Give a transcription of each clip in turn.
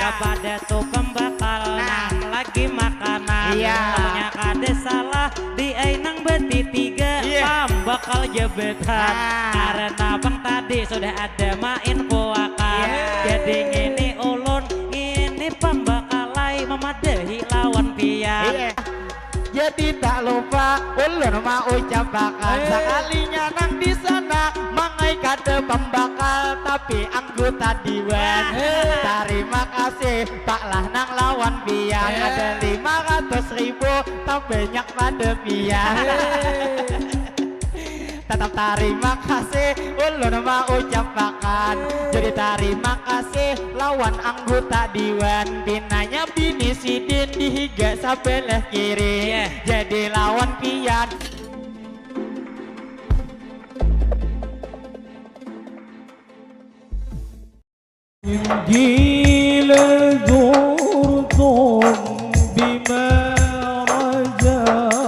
kepada tukang bakal nang lagi makanan punya kade salah di ainang beti tiga bakal jebetan karena bang tadi sudah ada main kuakan jadi ngini ulun ngini pembakalai memadahi lawan pian jadi tak lupa ulun mau ucapakan sekalinya nang di sana mangai kade pembakal tapi anggota diwan terima kasih Pak lah nang lawan pian ada 500.000 tak banyak pada pian tetap terima kasih ulun mau ucapakan jadi terima kasih lawan anggota diwan binanya bini sidin dihiga sebelah kiri jadi lawan pian gila zurtum bima rajatum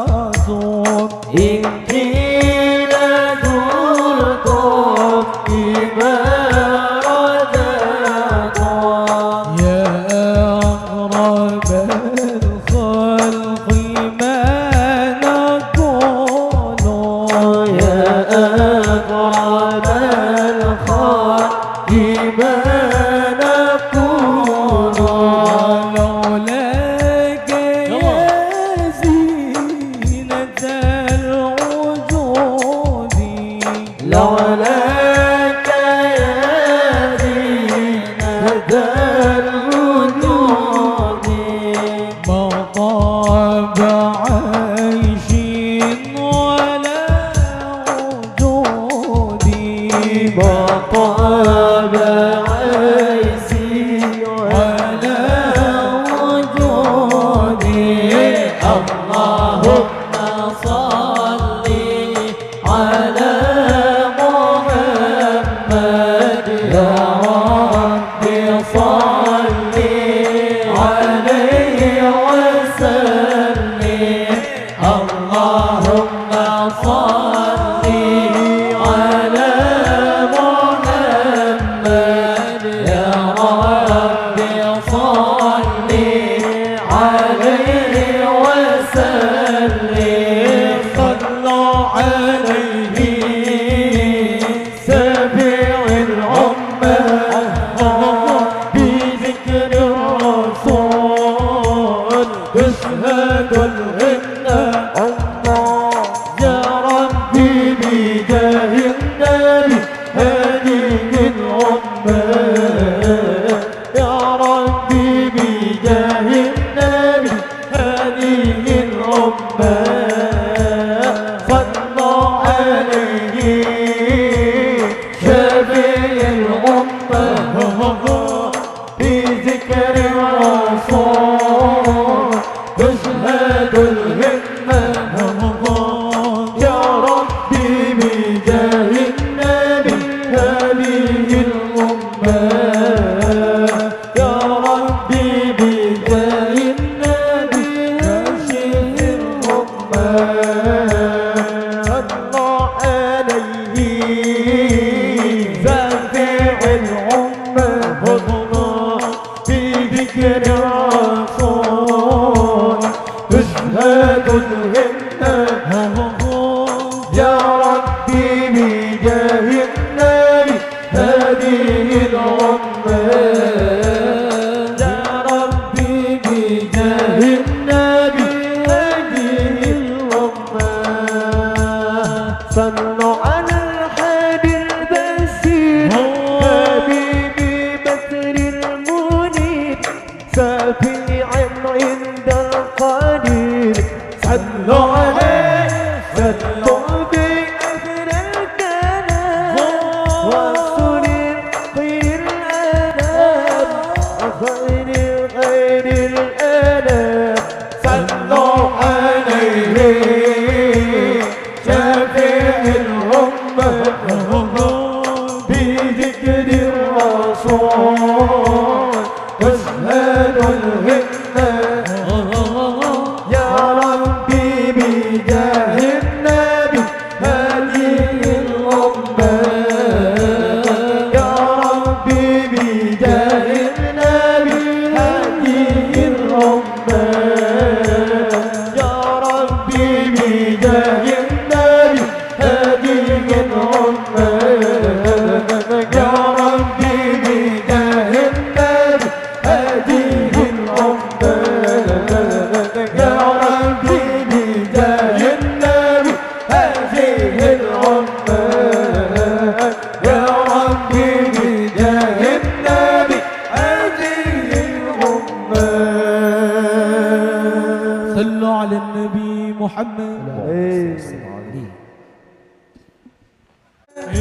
صلوا على النبي محمد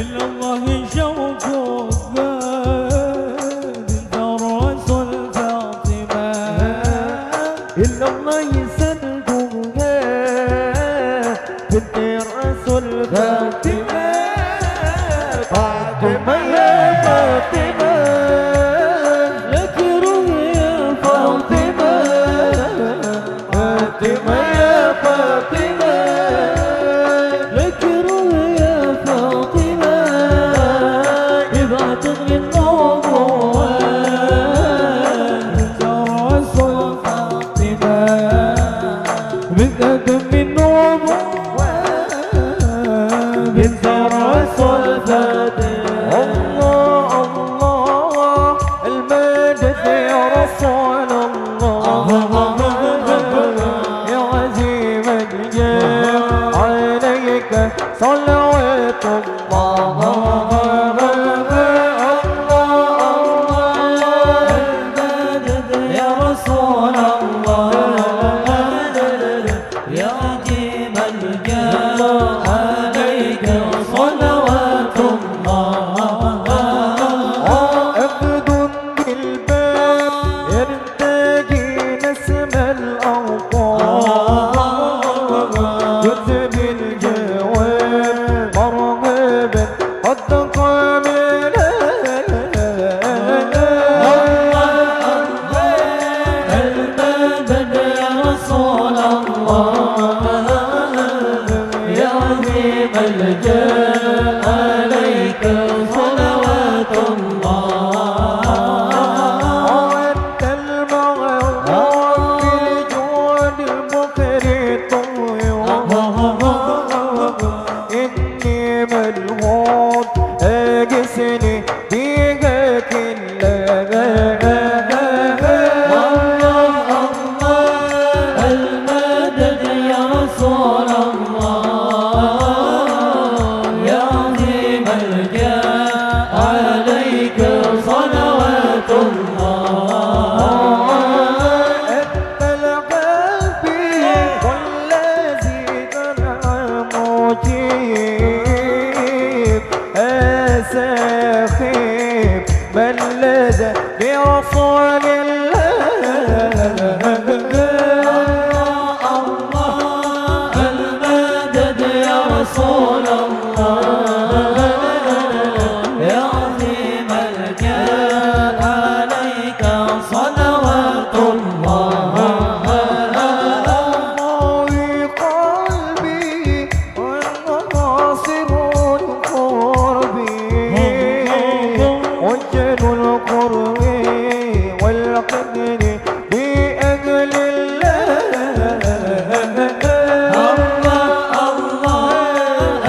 إلا الله شوقك بنت الرسول فاطمة إلا الله يسلكك بنت الرسول فاطمة فاطمة يا فاطمة لك روح يا فاطمة فاطمة يا فاطمة لك روح يا فاطمة إذا تغني النور بنت الرسول فاطمة بنت من نور بنت الرسول فاطمة الله الله المجد يا رسول الله يا عزيم الجاه عليك صلوات الله المجد يا رسول الله يا عزيم الجاه عليك صلوات الله عبد بالباب يرتجي نسم الأوطان كتب الجواب مرغبا قد قامل المدد يا رسول الله يا عظيم الجاه عليك صلوات الله أنت المغرب في الجود المخرط إني ملهوط أجسني بيك المدد يا رسول الله يا عظيم الجاه عليك صلوات الله أنت القلبي والذي ترعى مجيب أساخيب من لدى برسول الله المدد يا رسول الله يا عظيم الجاه عليك صلوات الله قلبي والناصر القرب وجه القرب والقدر بأجل الله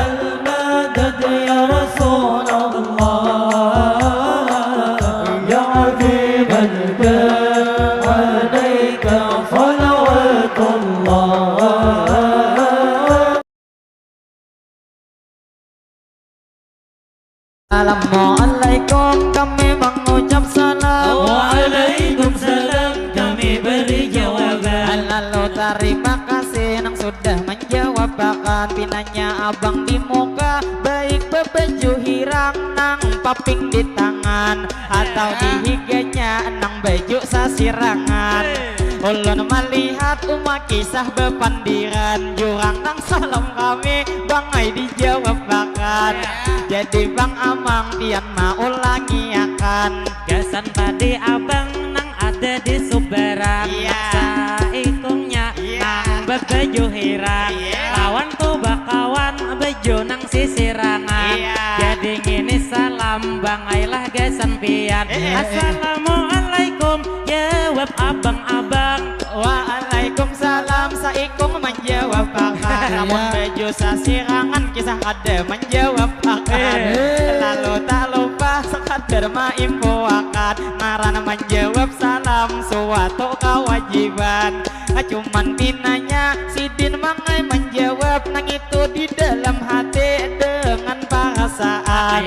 المدد يا رسول الله يا عظيم الجاه عليك صلوات الله Assalamualaikum kami mengucap salam. Waalaikumsalam kami beri jawaban. Lalu terima kasih yang sudah menjawab. Bahkan pinanya abang di muka baik bebeju hirang nang paping di tangan atau di higanya nang baju sasirangan. Ulun melihat umat kisah bepandiran jurang nang salam kami bangai dijawab bahkan. Jadi bang amang pian mau ulangi akan Gasan tadi abang nang ada di Subaran. Saikungnya nang bebeju hirang. Kawan ku bakawan beju nang sisirangan. Jadi ngini salam bangailah gasan pian. Assalamualaikum jawab abang-abang. Waalaikumsalam saikung menjawab bahkan. Namun beju sasirangan kisah ada menjawab bahkan. Lalu tak lupa sekadar maimpu akan ngaran menjawab salam suatu kewajiban. Cuman pinanya sidin mangai menjawab nang itu di dalam hati dengan perasaan.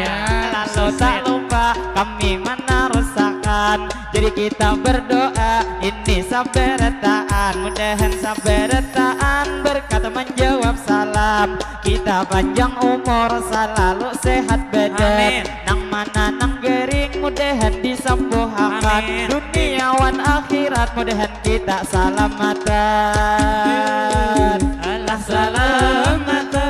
Lalu tak lupa kami meneruskan jadi kita berdoa ini sabarataan, mudahan sabarataan berkat menjawab salam. Kita panjang umur selalu sehat badan, Amin. nang mana nang gering mudahan disembuhkan, Amin. duniawan akhirat mudahan kita salamatan. Allah salamatan.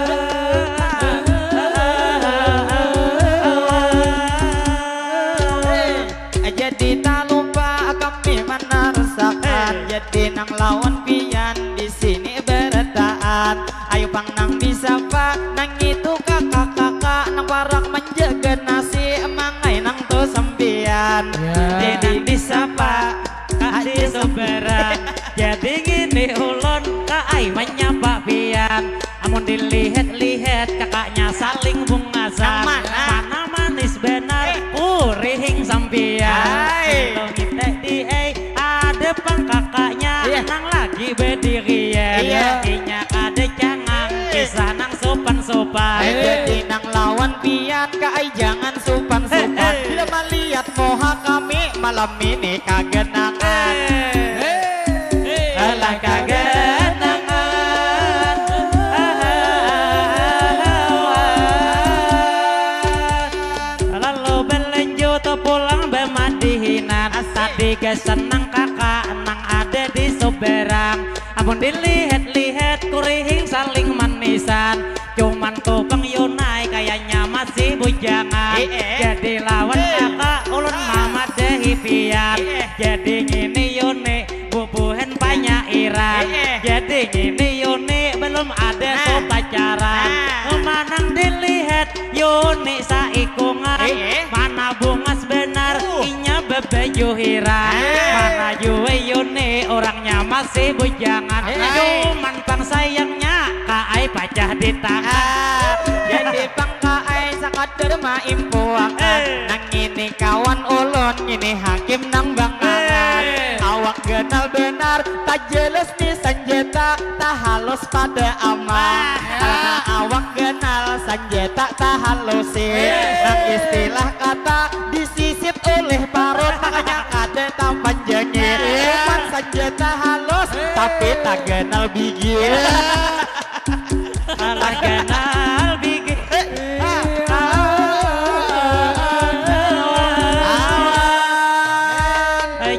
Jadi tak lupa kami mana rasakan, jadi nang lawan pian di sini bertahan. Ayo pang nang disapa nang itu kakak-kakak nang parak menjaga nasi emangai nang tu sembian. Jadi disapa kadi soberan. Jadi gini ulon kaai menyapa pian. Amun dilihat-lihat kakaknya saling bungasan. Mana manis benar urihing sampian. Kalau kita di ada pang kakaknya nang lagi berdirian. Inya ada jangan kisah nang sopan-sopan. Jadi nang lawan pian kai jangan supan-supan. Bila melihat moha kami malam ini kagenangan. Alah kagenangan. Lalu berlanjut pulang bermadihinan. Tadi senang kakak nang ada di soberang. Ampun dilihat-lihat kurihing saling manisan. Cuman tupang Yunai kayaknya masih bujangan. Jadi lawan kakak ulun mama dehi pian. Jadi ngini Yuni bubuhen panyairan. Jadi ngini Yuni belum ada so pacaran. Manang dilihat Yuni saikungan. Mana bungas benar inya bebejuhiran. Mana Yue Yuni orangnya masih bujangan. Cuman pang sayangnya kaai pacah di tangan. Jadi pang kai sakadar maimpuakan. Nang ini kawan ulun ini hakim nang bangangan. Awak kenal benar tak jelas ni senjata tak halus pada aman. Karena awak kenal senjata tak halusin. Nang istilah kata disisip oleh parut makanya kade tak panjangin. Cuman senjata halus tapi tak kenal bigil. Alah kenal bikin.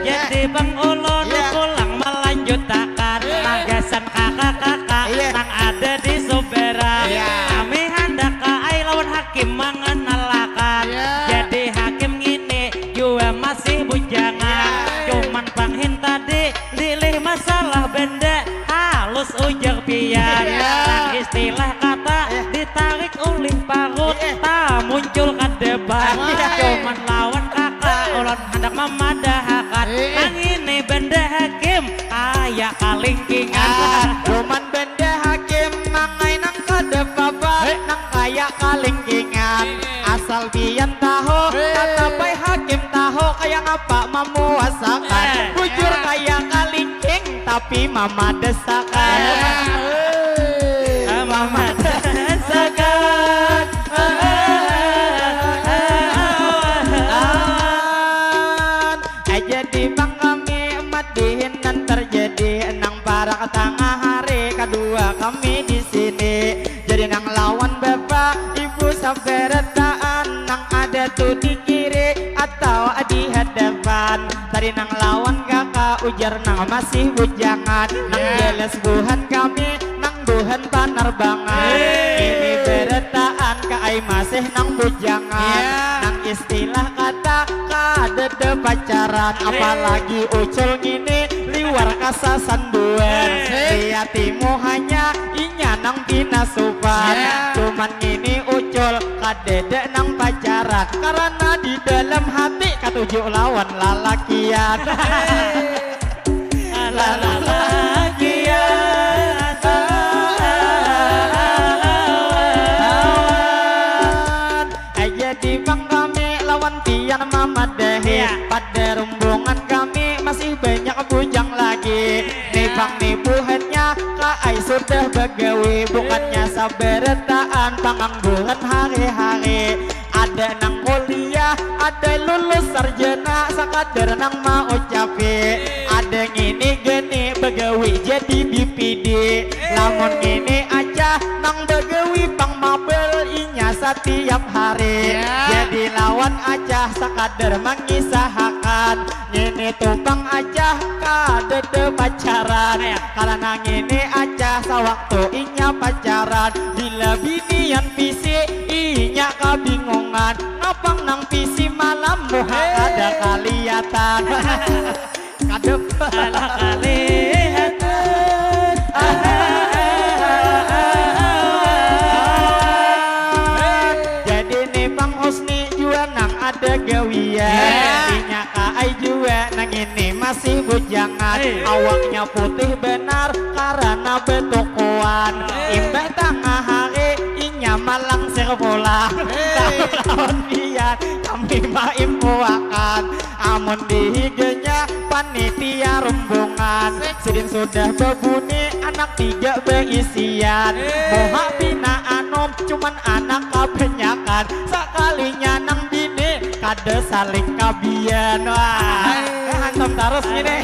Jadi bang ulun pulang melanjutkan magasan kakak-kakak nang ada di soberang. Kami hendak kaai lawan hakim mengenalakan. Jadi hakim ngini juga masih bujangan. Cuman panghin tadi lilih masalah benda halus ujar pian. Nang istilah kata ditarik oleh parut tak muncul ke depan. Cuman lawan kakak ulun hendak memadahakan. Nang ini benda hakim kayak kalingkingan. Cuman benda hakim mangai nang kada baba nang kayak kalingkingan. Asal pian tahu kata pai hakim tahu kayak ngapa memuasakan. Bujur kayak kalingking tapi mama desakan. Mama desakan. Jadi bang kami madihin dan terjadi nang para tengah hari kedua kami di sini. Jadi nang lawan bapak ibu sabarataan nang ada tuh di kiri atau di hadapan. Tadi nang lawan kakak ujar nang masih bujangan. Nang jelas buhan kami nang buhan penerbangan. Ini berataan kai masih nang bujangan. Nang istilah kata kada pacaran apalagi ucul ngini liwar kasasan buan. Hatimu hanya inya nang pinasupan. Cuman ngini ucul kadede nang pacaran karena di dalam hati katujuk lawan lalakian. Jadi bang kami lawan pian mama dehi. Pada rombongan kami masih banyak bujang lagi. Nih bang nih buhannya kaai sudah begawi. Bukannya sabarataan pangangguran hari-hari. Ada nang kuliah, ada lulus sarjana. kader nang mau ucapi ada ngini geni begawi jadi BPD lamun ngini aja nang begawi pang mabel inya setiap hari jadi lawan aja sakader mengisahakan ngini tumpang aja kadede pacaran karena ngini aja sawaktu inya pacaran bila binian visi inya kabingungan ngapang nang visi malam muha ada kaliatan kadep ala kalihatan jadi nih Bang Husni juga nang ada gawian inya kaai juga nang ini masih bujangan awaknya putih benar karena betukuan imbah tengah hari inya malang servola tahun dia kami maimpuakan amun dihigenya panitia rombongan sedin sudah berbunyi anak 3 berisian moha bina anom cuman anak kebanyakan sekalinya nang bini kade saling kabian wah hantam terus gini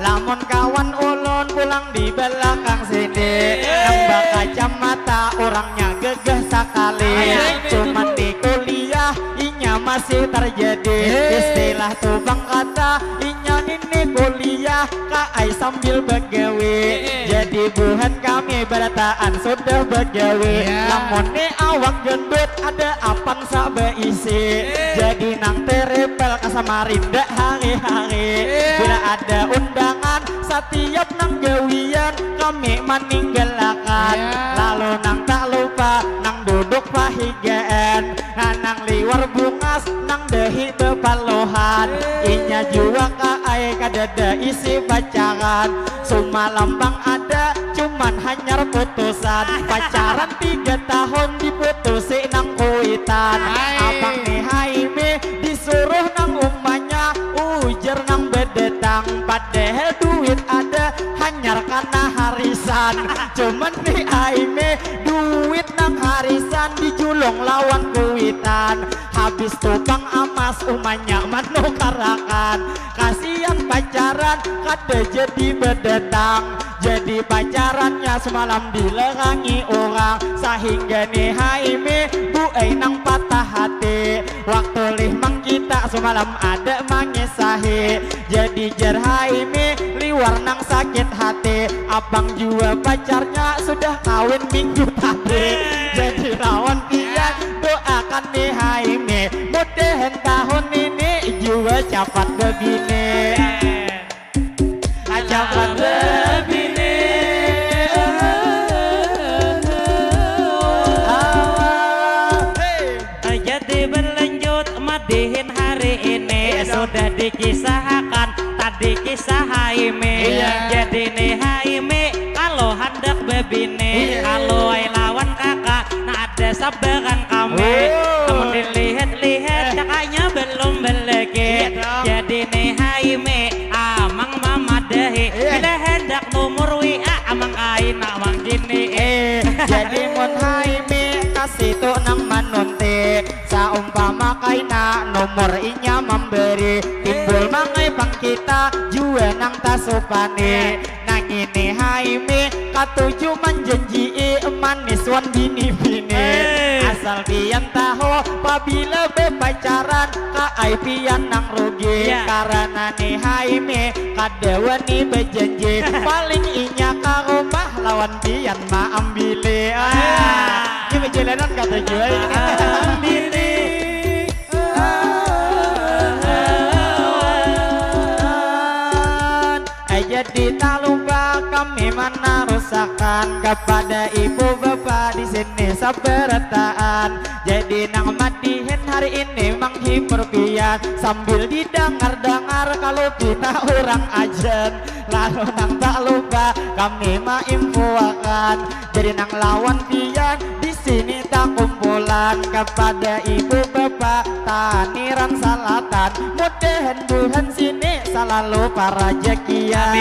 lamun kawan ulun pulang di belakang sini nambah kacamata orangnya gegah sekali cuman di kuliah inya masih terjadi istilah tubang kata inya ini kuliah kaai sambil begawe jadi buhan kami berataan sudah begawe lamun ni awak gendut ada apang sak beisi jadi nang terepel kasamarinda hari-hari bila ada undangan setiap nang gawian kami meninggalkan lalu nang tak lupa nang duduk pahigaan nang liwar bungas nang dehi tepalohan inya juga kaai kadada isi pacaran semalam bang ada cuman hanyar putusan pacaran 3 tahun diputusi nang kuitan abang nih Haime disuruh nang umanya ujar nang bedetang padahal duit ada hanyar karena harisan cuman nih Haime duit nang harisan dijulung lawan kuitan habis tukang amas umanya manukarakan kasihan pacaran kada jadi bedetang jadi pacarannya semalam dilerangi orang sehingga nih Haime buai nang patah hati waktu limang kita semalam ada mengisahi jadi jar Haime liwar nang sakit hati abang juga pacarnya sudah kawin minggu tadi jadi lawan pian doakan nih Haime mudahan tahun ini juga cepat begini cepat begini jadi berlanjut madihin hari ini sudah dikisahkan tadi kisah Haime jadi nih Haime kalau hendak bebini kalau lawan kakak nah ada sabaran kami kamu dilihat-lihat kakaknya belum belegi jadi nih Haime amang mama dehi bila hendak nomor WA amang kain amang gini jadi mun Haime kasih tuh nang manunti saumpama kaina nomor inya memberi timbul mangai bang kita juga nang tasupane nang ini Haime katuju menjanji manis wan bini-bini asal pian tahu apabila bepacaran kaai pian nang rugi karena nih Haime kadewani berjanji paling inya ka rumah lawan pian ma ambile ini perjalanan kata jual ambile jadi tak lupa kami mana rusakan kepada ibu bapak di sini sabarataan jadi nang madihin hari ini menghibur pian sambil didengar-dengar kalau kita orang ajan lalu nang tak lupa kami maimpuakan jadi nang lawan pian di sini tak kumpulan kepada ibu bapak taniran salatan mudahan Tuhan sini selalu para jekian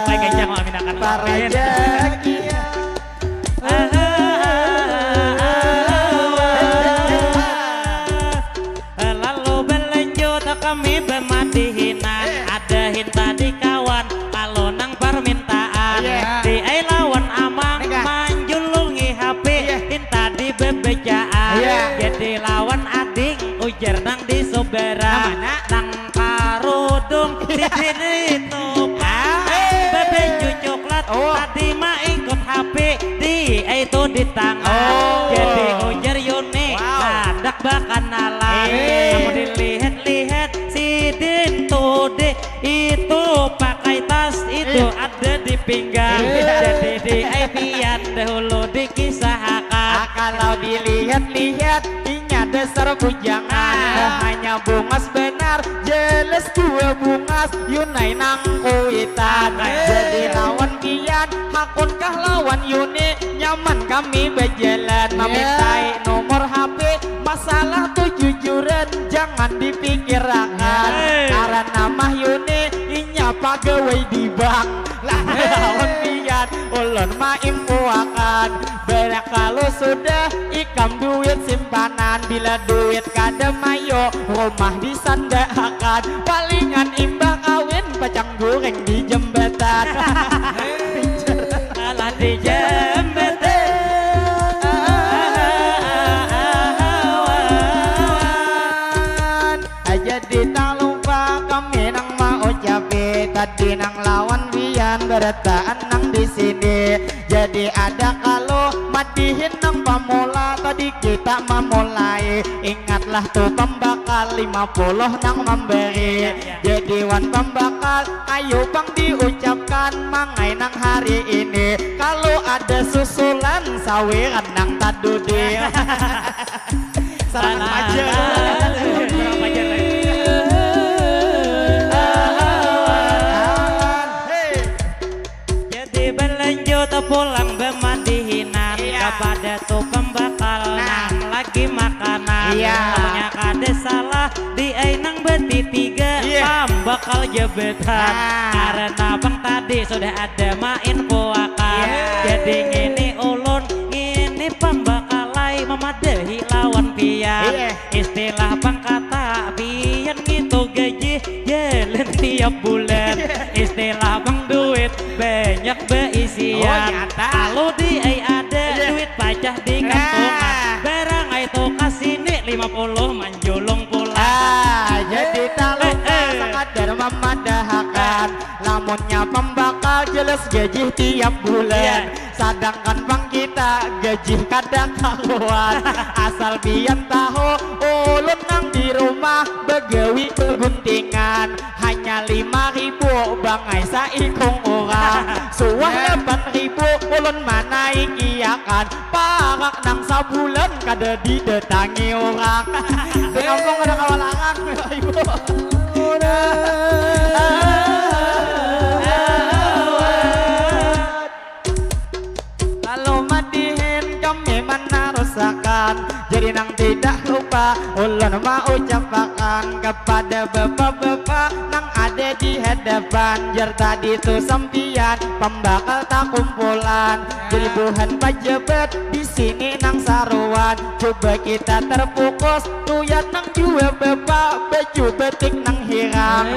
baik aja mau amin akan para jekian Jadi lawan ading ujar nang di sobera nang karudung di sini tumpah bebe coklat tadi mah ikut HP di itu di tangan jadi ujar Yuni adak bakan nalan kamu dilihat-lihat si Din Tude itu pakai tas itu ada di pinggang jadi di Aipian dahulu dikisahkan kalau dilihat-lihat inya dasar bujangan hanya bungas benar jelas dua bungas Yunai nang kuitan jadi lawan kian hakunkah lawan Yuni nyaman kami berjalan memintai nomor HP masalah tuh jujuran jangan dipikirkan karena mah Yuni inya pegawai di bank lah lawan kian ulun mah impuakan berak kalau sudah ikam duit simpanan bila duit kada mayo rumah disandakan palingan imbang kawin pacang goreng di jembatan alah di jembatan jadi tak lupa kami nang mau cabe tadi nang lawan bian berataan nang di sini jadi ada kalau madihin nang pamula tadi kita memulai ingatlah tuh pembakal 50 nang memberi jadi wan pembakal ayo bang diucapkan mangai nang hari ini kalau ada susulan sawiran nang tadudi salam aja pulang bemandihinan kepada tuh pembakal nang lagi makanan namanya kade salah di nang beti tiga pembakal jebetan karena bang tadi sudah ada main puakan jadi ini ulun ini pembakalai memadahi lawan pian istilah bang kata pian gitu gaji jalan tiap bulan istilah bang duit banyak beisian kalau di ada duit pajah di kantongan barang itu kasini 50 manjulung pulang jadi tak lupa sekadar memadahakan lamunnya pembakal jelas gaji tiap bulan sedangkan bang kita gaji kadang kaluan asal bian tahu ulun nang di rumah begawi keguntingan hanya 5.000 bangai saikong orang suah 8.000 ulun mana ikiakan parak nang sabulan kada didatangi orang di kampung ada kawalangan ibu kalau madihin kami mana rusakan jadi nang tidak lupa ulun mau ucapkan kepada bapak-bapak nang ada di hadapan jar tadi tuh sampian pembakal tak kumpulan jadi buhan pejabat di sini nang saruan coba kita terfokus tuyat nang jua bapak baju betik nang hiram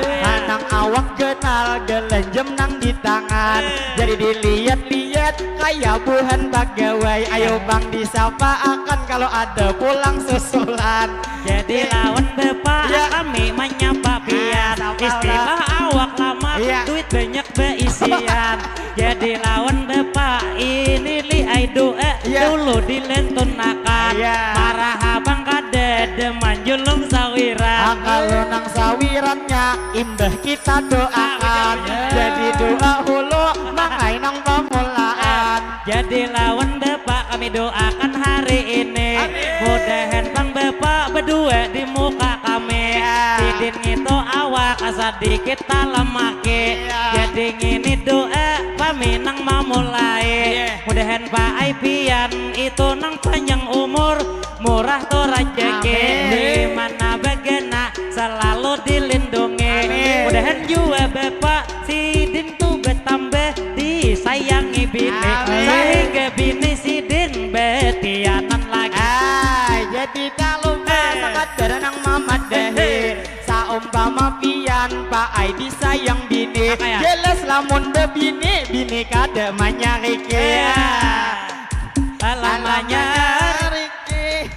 nang awak kenal gelenjem nang di tangan jadi dilihat-lihat kayak buhan pegawai ayo bang disapa akan kalau ada pulang susulan jadi lawan bapak kami menyapa pian istilah awak lama duit banyak beisian jadi lawan bapak ini liai doa dulu dilentunakan marah abang kada demanjulung sawiran kalau nang sawirannya imbah kita doakan jadi doa hulu mangai nang pemulaan jadi lawan bapak kami doakan hari ini mudahan bang bapak berdua di muka kami tidin itu awak sedikit lemake jadi ngini doa kami nang memulai mudahan Pak Aipian itu nang panjang umur murah tuh rezeki di mana bagena selalu dilindungi mudahan juga bapak sidin tuh bertambah disayangi bini sehingga bini sidin betianan lagi jadi tak lupa sekadar nang mamadahi saumpama pian Pak Ai disayang bini jelas lamun bebini bini kada manyariki lamanya Riki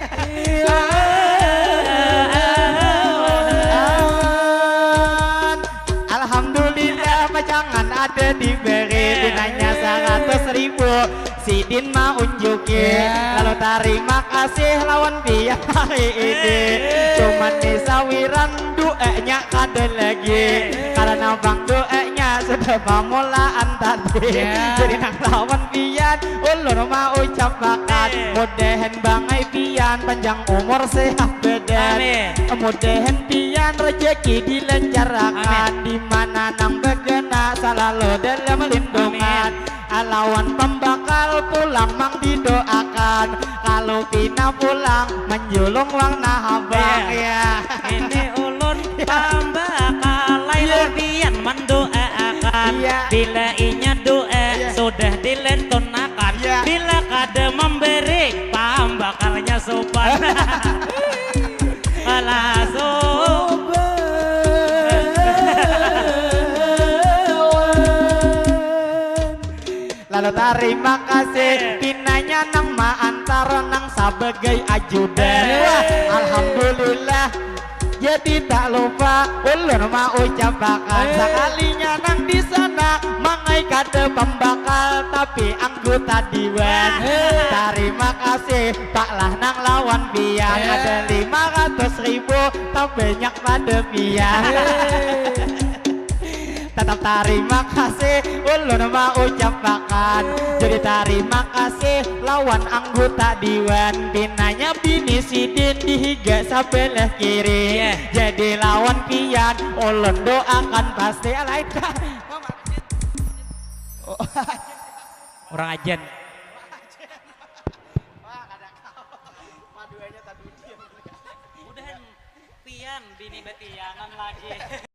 Sidin mau unjukin lalu terima kasih lawan pian hari ini cuman disawiran duanya kada lagi karena bang duanya sudah pamulaan tadi jadi nang lawan pian ulun mau ucap bakat mudahan bangai pian panjang umur sehat badan mudahan pian rezeki dilancarkan di mana nang begena selalu dalam lindungan lawan pembakal pulang mang didoakan kalau pina pulang menjulung wang nahabang ya ini ulun pembakal lain pian mendoakan bila inya doa sudah dilentunakan bila kada memberi pembakalnya sopan langsung lalu terima kasih pinanya nang maantara nang sebagai ajudan alhamdulillah jadi tak lupa ulun mau ucapakan sekalinya nang di sana mangai kada pembakal tapi anggota diwan terima kasih Pak lah nang lawan pian ada 500.000 tak banyak pada pian tetap terima kasih ulun mau ucapakan jadi terima kasih lawan anggota diwan pinanya bini Sidin dihiga sebelah kiri jadi lawan pian ulun doakan pasti lain orang ajen udah pian bini betianan lagi